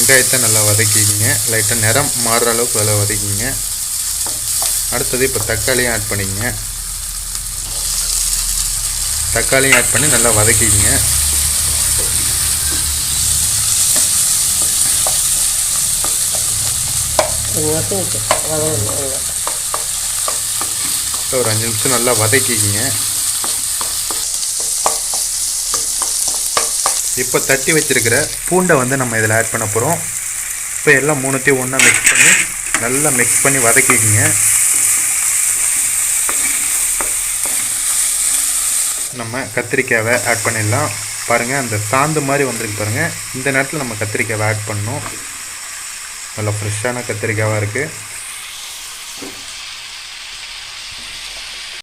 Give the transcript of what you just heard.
வெங்காயத்தை நல்லா வதக்கிக்கிங்க. லைட்டாக நிறம் மாறுற அளவுக்கு நல்லா வதக்கிங்க. அடுத்தது இப்போ தக்காளியும் ஆட் பண்ணிக்கங்க. தக்காளியும் ஆட் பண்ணி நல்லா வதக்கிக்கிங்க. ஒரு 5 நிமிஷம் நல்லா வதக்கிக்கிங்க. இப்போ தட்டி வச்சிருக்கிற பூண்டை வந்து நம்ம இதில் ஆட் பண்ண போகிறோம். இப்போ எல்லாம் மூணுத்தையும் ஒன்றா நல்லா மிக்ஸ் பண்ணி வதக்கிக்கிங்க. நம்ம கத்திரிக்காவை ஆட் பண்ணிடலாம். பாருங்கள், அந்த சாந்து மாதிரி வந்துருக்கு பாருங்கள். இந்த நேரத்தில் நம்ம கத்திரிக்காவை ஆட் பண்ணணும். நல்லா ஃப்ரெஷ்ஷான கத்திரிக்காவாக இருக்குது.